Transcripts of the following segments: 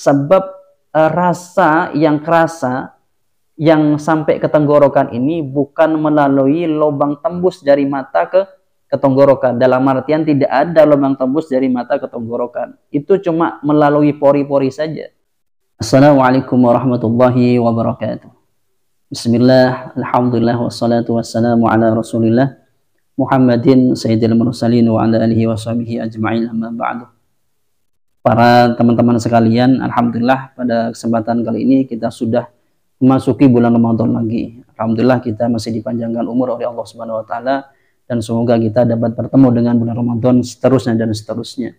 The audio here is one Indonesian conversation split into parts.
Sebab rasa yang kerasa yang sampai ke tenggorokan ini bukan melalui lubang tembus dari mata ke tenggorokan. Dalam artian tidak ada lubang tembus dari mata ke tenggorokan. Itu cuma melalui pori-pori saja. Assalamualaikum warahmatullahi wabarakatuh. Bismillah, alhamdulillah, wassalatu wassalamu ala rasulillah Muhammadin sayyidil mursalin wa ala alihi wa sahbihi ajma'in, amma ba'du. Para teman-teman sekalian, alhamdulillah pada kesempatan kali ini kita sudah memasuki bulan Ramadan lagi. Alhamdulillah kita masih dipanjangkan umur oleh Allah Subhanahu wa taala, dan semoga kita dapat bertemu dengan bulan Ramadan seterusnya dan seterusnya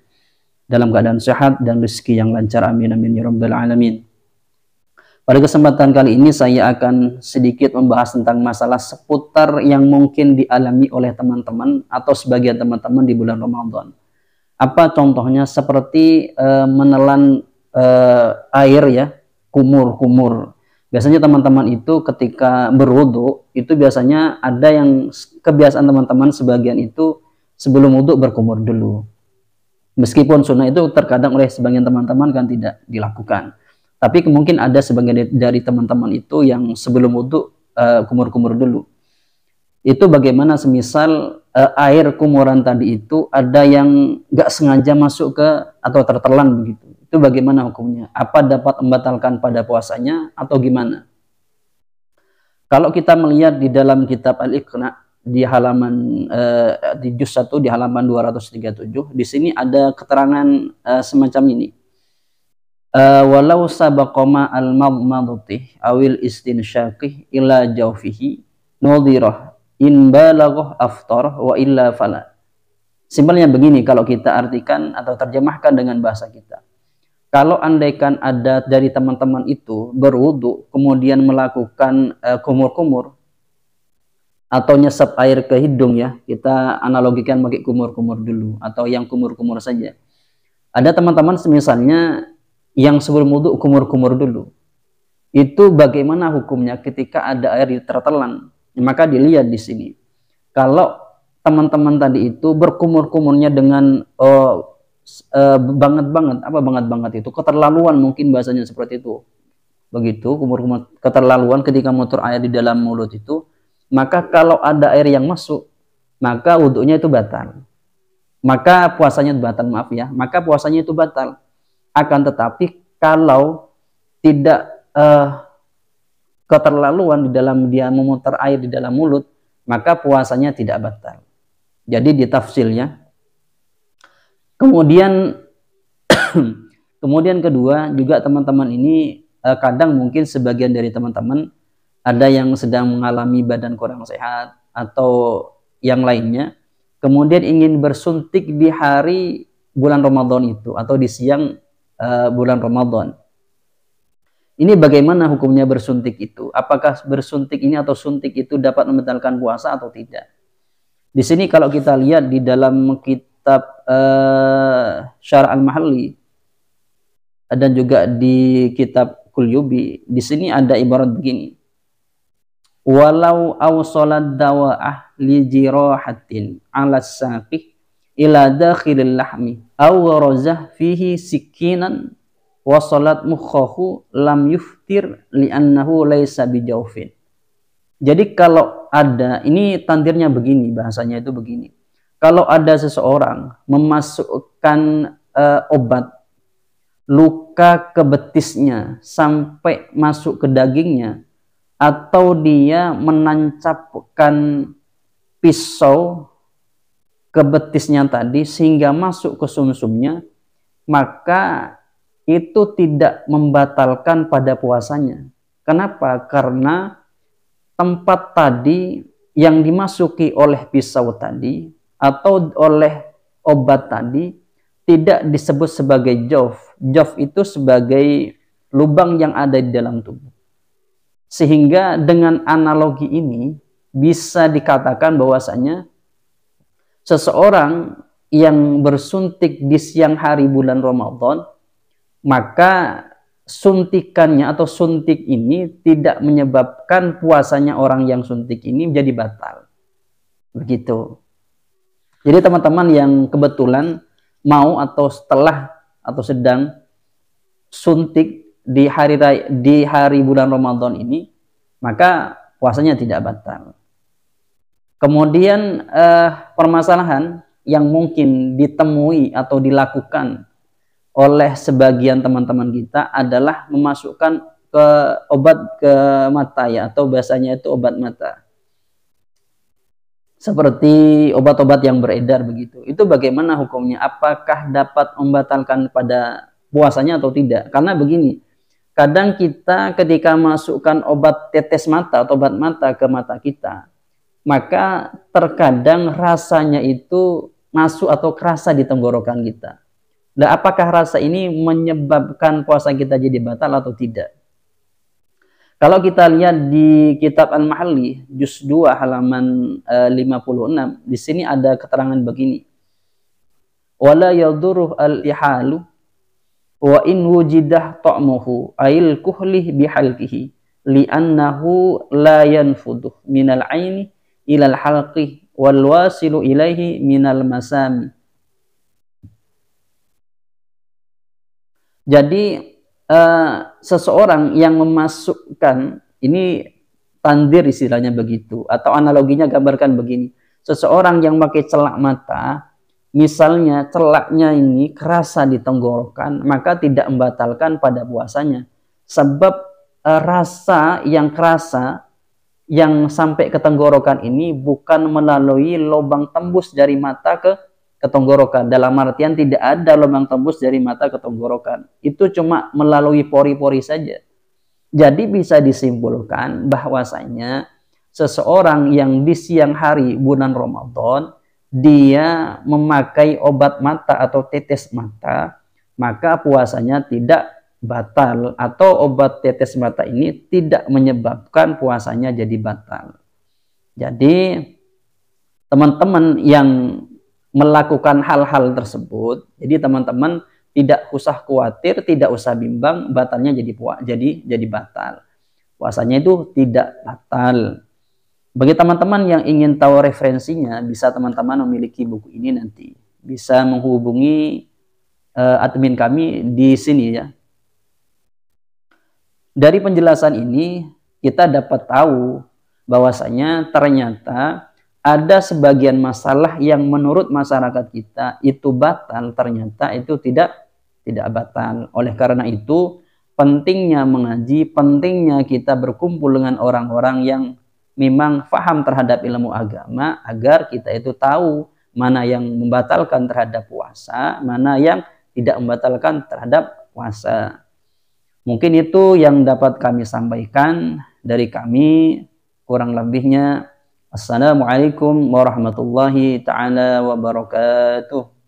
dalam keadaan sehat dan rezeki yang lancar, amin amin ya rabbal alamin. Pada kesempatan kali ini saya akan sedikit membahas tentang masalah seputar yang mungkin dialami oleh teman-teman atau sebagian teman-teman di bulan Ramadan. Apa contohnya? Seperti menelan air ya, kumur-kumur. Biasanya teman-teman itu ketika berwudu itu biasanya ada yang kebiasaan teman-teman sebagian itu sebelum wudu berkumur dulu. Meskipun sunnah itu terkadang oleh sebagian teman-teman kan tidak dilakukan. Tapi mungkin ada sebagian dari teman-teman itu yang sebelum wudu kumur-kumur dulu. Itu bagaimana semisal air kumuran tadi itu ada yang nggak sengaja masuk ke atau tertelan begitu. Itu bagaimana hukumnya? Apa dapat membatalkan pada puasanya atau gimana? Kalau kita melihat di dalam kitab Al-Iqna di halaman di juz 1 di halaman 237, di sini ada keterangan semacam ini. Walau sabaqoma al-madmadati awil istinsyaqih ila jawfihi nudhirah in balaghah aftar wa illa fala. Simpelnya begini kalau kita artikan atau terjemahkan dengan bahasa kita. Kalau andaikan ada dari teman-teman itu berwudu kemudian melakukan kumur-kumur atau nyesap air ke hidung ya, kita analogikan pakai kumur-kumur dulu atau yang kumur-kumur saja. Ada teman-teman misalnya yang sebelum wudu kumur-kumur dulu. Itu bagaimana hukumnya ketika ada air tertelan? Maka dilihat di sini. Kalau teman-teman tadi itu berkumur-kumurnya dengan banget-banget, apa banget-banget itu? Keterlaluan mungkin bahasanya seperti itu. Begitu, kumur-kumur keterlaluan ketika muter air di dalam mulut itu, maka kalau ada air yang masuk, maka wudunya itu batal. Maka puasanya batal, maaf ya. Maka puasanya itu batal. Akan tetapi kalau tidak keterlaluan di dalam dia memutar air di dalam mulut, maka puasanya tidak batal. Jadi ditafsilnya. Kemudian kemudian kedua juga teman-teman ini kadang mungkin sebagian dari teman-teman ada yang sedang mengalami badan kurang sehat atau yang lainnya, kemudian ingin bersuntik di hari bulan Ramadan itu atau di siang bulan Ramadan. Ini bagaimana hukumnya bersuntik itu? Apakah bersuntik ini atau suntik itu dapat membatalkan puasa atau tidak? Di sini kalau kita lihat di dalam kitab Syarh Al-Mahalli dan juga di kitab Qulyubi, di sini ada ibarat begini. Walau awsalat dawa'ah li jirahatin 'ala saqih ila dakhilil lahmi aw gharazah fihi sikinan wa salat mukhahu lam yuftir li'annahu laisa bijawfin. Jadi kalau ada, ini tandirnya begini, bahasanya itu begini. Kalau ada seseorang memasukkan obat luka ke betisnya sampai masuk ke dagingnya, atau dia menancapkan pisau ke betisnya tadi sehingga masuk ke sumsumnya, maka itu tidak membatalkan pada puasanya. Kenapa? Karena tempat tadi yang dimasuki oleh pisau tadi atau oleh obat tadi tidak disebut sebagai jawf. Jawf itu sebagai lubang yang ada di dalam tubuh. Sehingga dengan analogi ini bisa dikatakan bahwasanya seseorang yang bersuntik di siang hari bulan Ramadan, maka suntikannya atau suntik ini tidak menyebabkan puasanya orang yang suntik ini menjadi batal. Begitu. Jadi teman-teman yang kebetulan mau atau setelah atau sedang suntik di hari bulan Ramadan ini, maka puasanya tidak batal. Kemudian permasalahan yang mungkin ditemui atau dilakukan oleh sebagian teman-teman kita adalah memasukkan ke obat ke mata ya, atau bahasanya itu obat mata. Seperti obat-obat yang beredar begitu. Itu bagaimana hukumnya? Apakah dapat membatalkan pada puasanya atau tidak? Karena begini, kadang kita ketika masukkan obat tetes mata atau obat mata ke mata kita, maka terkadang rasanya itu masuk atau kerasa di tenggorokan kita. Dan apakah rasa ini menyebabkan puasa kita jadi batal atau tidak? Kalau kita lihat di kitab Al-Mahalli, juz 2 halaman 56, di sini ada keterangan begini. Wala yadurruh al-ihalu wa in wujidah ta'muhu ail kuhlih bihalqihi li'annahu la yanfuduh minal aini ilal halqih wal wasilu ilaihi minal masami. Jadi seseorang yang memasukkan, ini tandir istilahnya begitu, atau analoginya gambarkan begini, seseorang yang pakai celak mata, misalnya celaknya ini kerasa di tenggorokan, maka tidak membatalkan pada puasanya, sebab rasa yang kerasa yang sampai ke tenggorokan ini bukan melalui lubang tembus dari mata ke tenggorokan. Dalam artian tidak ada lubang tembus dari mata ke tenggorokan. Itu cuma melalui pori-pori saja. Jadi bisa disimpulkan bahwasanya seseorang yang di siang hari bulan Ramadan dia memakai obat mata atau tetes mata, maka puasanya tidak batal, atau obat tetes mata ini tidak menyebabkan puasanya jadi batal. Jadi teman-teman yang melakukan hal-hal tersebut, jadi teman-teman tidak usah khawatir, tidak usah bimbang batalnya jadi batal. Puasanya itu tidak batal. Bagi teman-teman yang ingin tahu referensinya, bisa teman-teman memiliki buku ini nanti. Bisa menghubungi admin kami di sini ya. Dari penjelasan ini kita dapat tahu bahwasanya ternyata ada sebagian masalah yang menurut masyarakat kita itu batal, ternyata itu tidak batal. Oleh karena itu pentingnya mengaji, pentingnya kita berkumpul dengan orang-orang yang memang paham terhadap ilmu agama, agar kita itu tahu mana yang membatalkan terhadap puasa, mana yang tidak membatalkan terhadap puasa. Mungkin itu yang dapat kami sampaikan dari kami, kurang lebihnya. Assalamualaikum warahmatullahi ta'ala wabarakatuh.